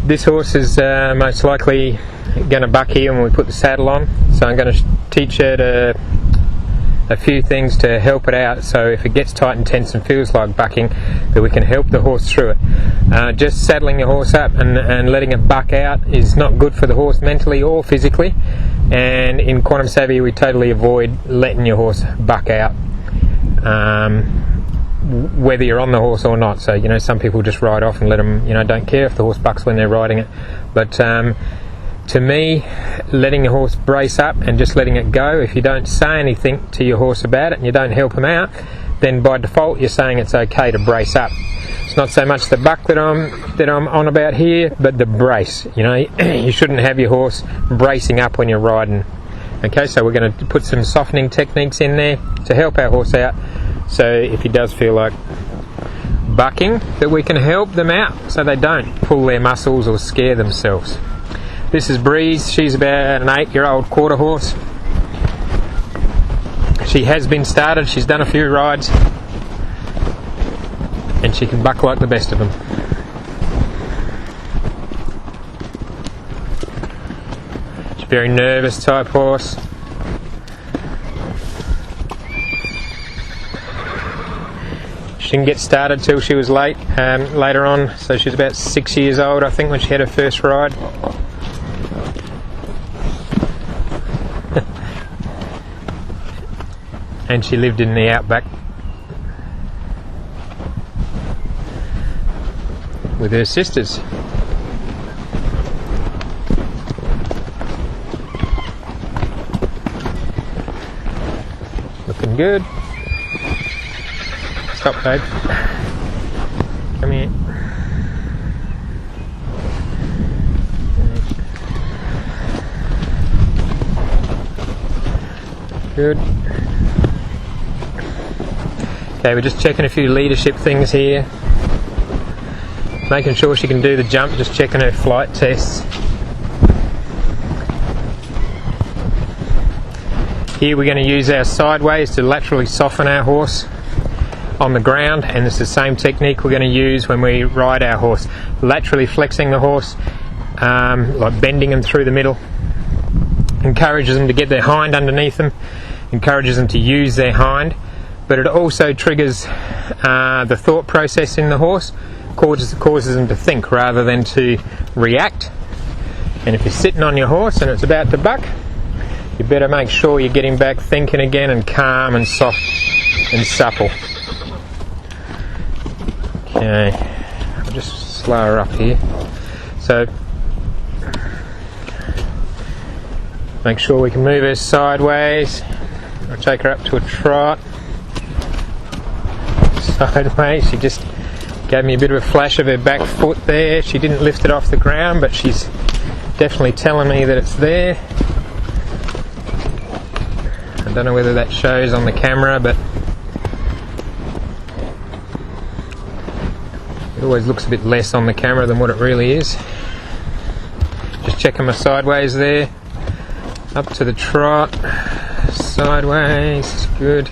This horse is most likely going to buck here when we put the saddle on, so I'm going to teach her a few things to help it out, so if it gets tight and tense and feels like bucking, that we can help the horse through it. Just saddling your horse up and letting it buck out is not good for the horse mentally or physically, and in Quantum Savvy we totally avoid letting your horse buck out, whether you're on the horse or not. So some people just ride off and let them, don't care if the horse bucks when they're riding it, but to me, letting your horse brace up and just letting it go, if you don't say anything to your horse about it and you don't help him out, then by default you're saying it's okay to brace up. It's not so much the buck that I'm on about here, but the brace. You shouldn't have your horse bracing up when you're riding. Okay, so we're going to put some softening techniques in there to help our horse out, so if he does feel like bucking, that we can help them out so they don't pull their muscles or scare themselves. This is Breeze. She's about an 8-year-old quarter horse. She has been started, she's done a few rides, and she can buck like the best of them. She's a very nervous type horse. She didn't get started till she was later on, so she's about 6 years old I think when she had her first ride. And she lived in the outback with her sisters. Looking good. Stop, babe. Come here. Good. Okay, we're just checking a few leadership things here. Making sure she can do the jump, just checking her flight tests. Here we're going to use our sideways to laterally soften our horse on the ground, and it's the same technique we're going to use when we ride our horse. Laterally flexing the horse, like bending them through the middle. Encourages them to get their hind underneath them, encourages them to use their hind. But it also triggers the thought process in the horse, causes them to think rather than to react. And if you're sitting on your horse and it's about to buck, you better make sure you're getting back thinking again, and calm and soft and supple. Okay, I'll just slow her up here. So make sure we can move her sideways. I'll take her up to a trot. Sideways. She just gave me a bit of a flash of her back foot there. She didn't lift it off the ground, but she's definitely telling me that it's there. I don't know whether that shows on the camera, but it always looks a bit less on the camera than what it really is. Just checking my sideways there. Up to the trot. Sideways. Good.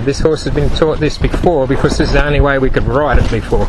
This horse has been taught this before because this is the only way we could ride it before.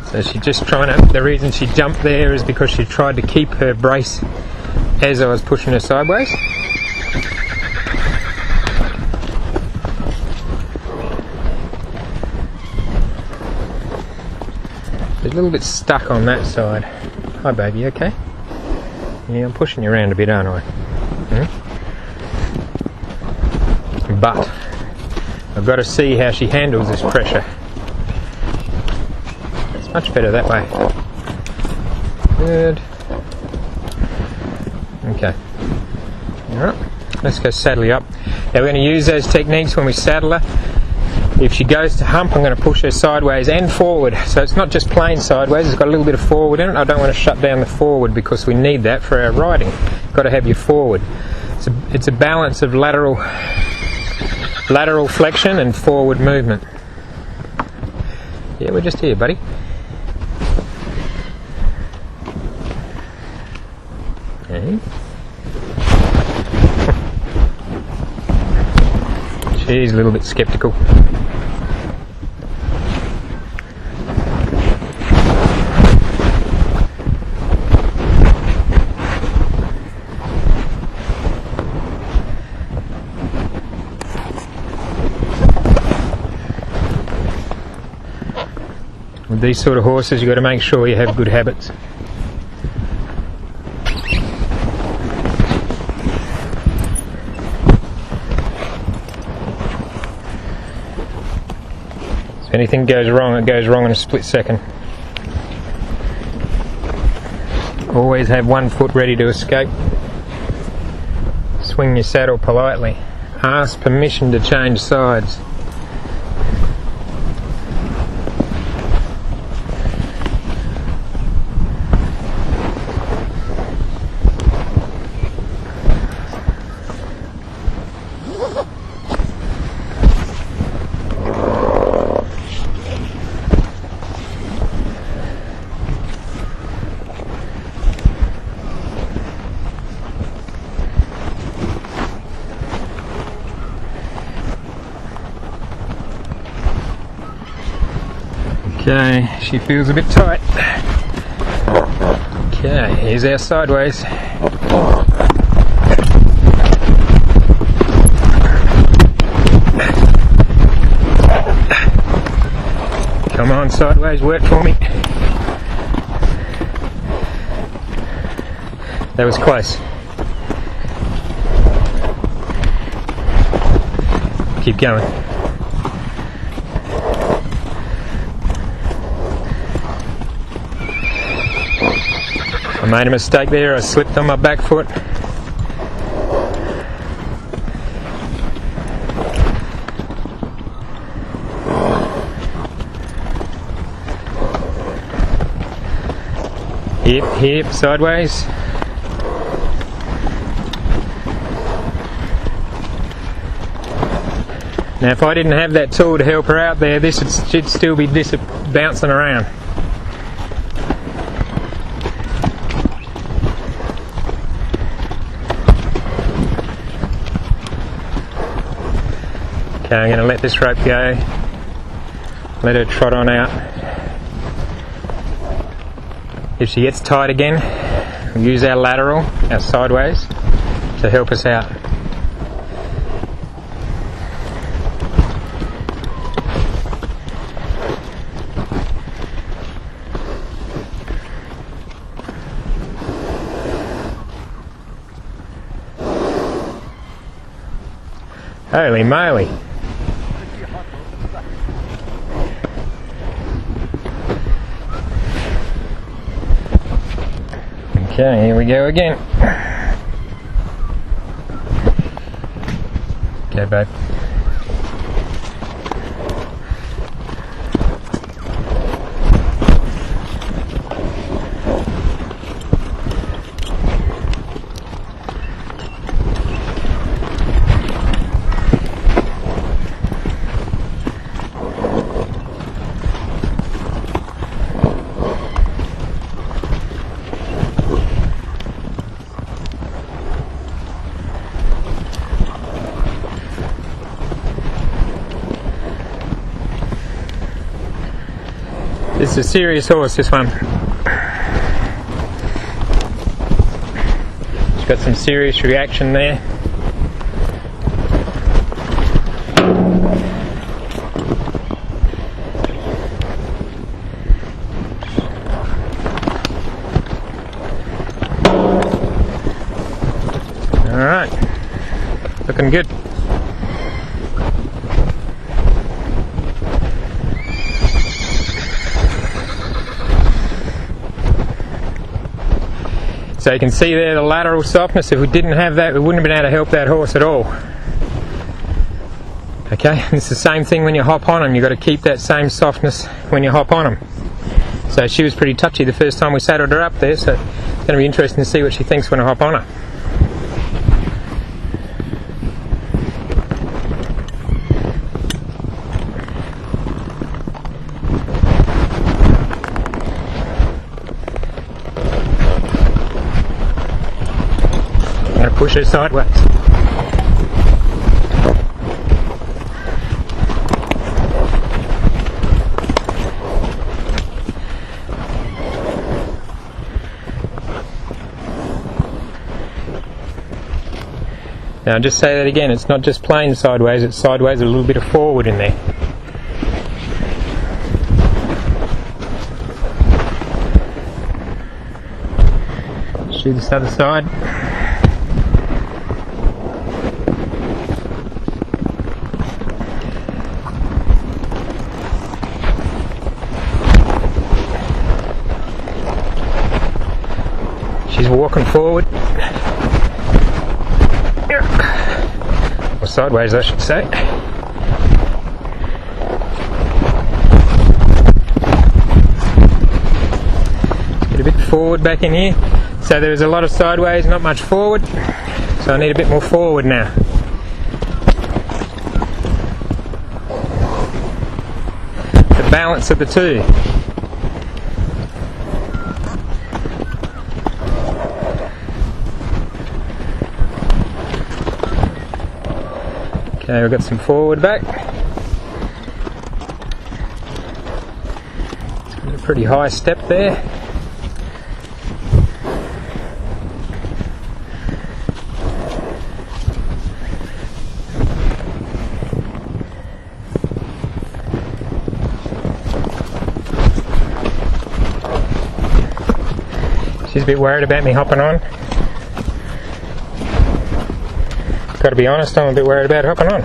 So she's just trying to, the reason she jumped there is because she tried to keep her brace as I was pushing her sideways. She's a little bit stuck on that side. Hi baby, okay? Yeah, I'm pushing you around a bit, aren't I? But I've got to see how she handles this pressure. It's much better that way. Good. Okay. Alright, let's go saddle you up. Now we're going to use those techniques when we saddle her. If she goes to hump, I'm going to push her sideways and forward. So it's not just plain sideways, it's got a little bit of forward in it. I don't want to shut down the forward because we need that for our riding. You've got to have your forward. It's a balance of lateral flexion and forward movement. Yeah, we're just here, buddy. Okay. She's a little bit sceptical. With these sort of horses, you've got to make sure you have good habits. So if anything goes wrong, it goes wrong in a split second. Always have one foot ready to escape. Swing your saddle politely. Ask permission to change sides. Okay, she feels a bit tight. Okay, here's our sideways. Come on, sideways, work for me. That was close. Keep going. I made a mistake there, I slipped on my back foot. Hip, sideways. Now if I didn't have that tool to help her out there, this should still be bouncing around. Okay, I'm going to let this rope go, let her trot on out. If she gets tight again, we'll use our lateral, our sideways, to help us out. Holy moly! Okay, here we go again. Okay, babe. This is a serious horse, this one. She's got some serious reaction there. Alright, looking good. So you can see there the lateral softness. If we didn't have that, we wouldn't have been able to help that horse at all. Okay, and it's the same thing when you hop on them. You've got to keep that same softness when you hop on them. So she was pretty touchy the first time we saddled her up there, so it's going to be interesting to see what she thinks when I hop on her. Push her sideways. Now I'll just say that again, it's not just plain sideways, it's sideways with a little bit of forward in there. Let's do this other side. She's walking forward. Or sideways, I should say. Get a bit forward back in here. So there was a lot of sideways, not much forward. So I need a bit more forward now. The balance of the two. Okay, we've got some forward back. It's got a pretty high step there. She's a bit worried about me hopping on. Got to be honest, I'm a bit worried about hopping on.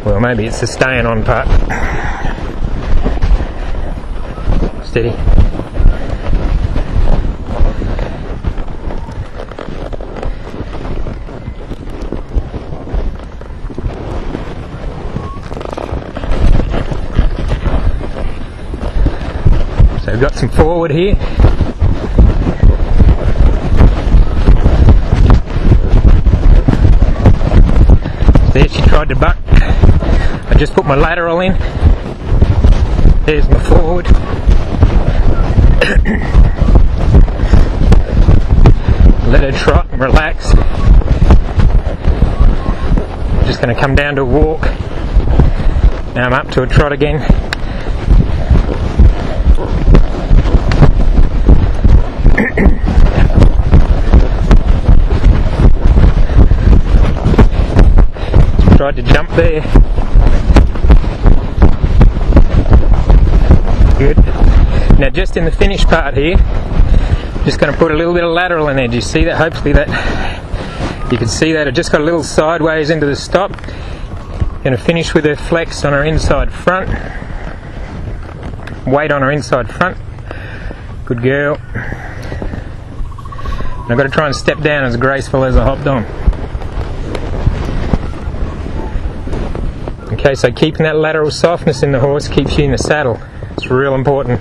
Well, maybe it's the staying on part. Steady. So we've got some forward here. There she tried to buck. I just put my lateral in. There's my forward. Let her trot and relax. I'm just going to come down to a walk. Now I'm up to a trot again. Tried to jump there. Good. Now just in the finish part here, just going to put a little bit of lateral in there. Do you see that? Hopefully that you can see that. I just got a little sideways into the stop. Going to finish with her flex on her inside front. Weight on her inside front. Good girl. And I've got to try and step down as graceful as I hopped on. Okay, so keeping that lateral softness in the horse keeps you in the saddle. It's real important.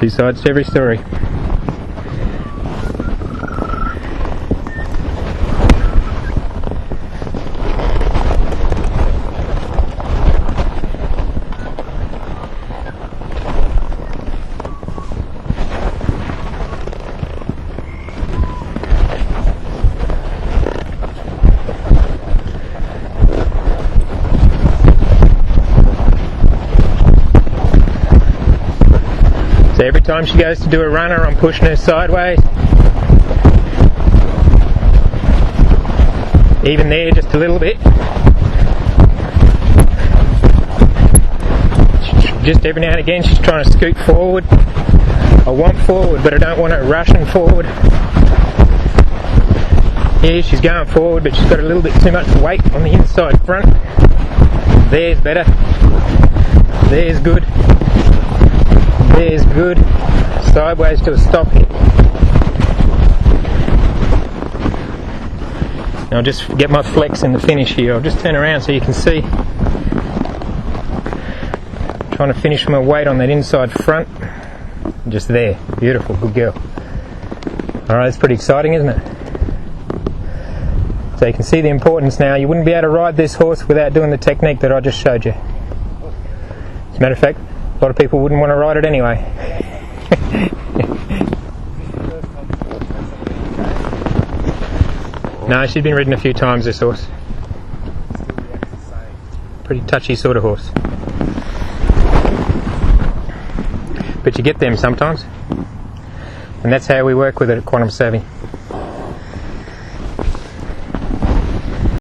Two sides to every story. So every time she goes to do a runner, I'm pushing her sideways. Even there, just a little bit. Just every now and again, she's trying to scoot forward. I want forward, but I don't want her rushing forward. Here, she's going forward, but she's got a little bit too much weight on the inside front. There's better. There's good. There's good. Sideways to a stop here. Now I'll just get my flex in the finish here. I'll just turn around so you can see. Trying to finish my weight on that inside front. Just there. Beautiful. Good girl. Alright, that's pretty exciting, isn't it? So you can see the importance now. You wouldn't be able to ride this horse without doing the technique that I just showed you. As a matter of fact, a lot of people wouldn't want to ride it anyway. No, she's been ridden a few times, this horse. Pretty touchy sort of horse. But you get them sometimes. And that's how we work with it at Quantum Savvy.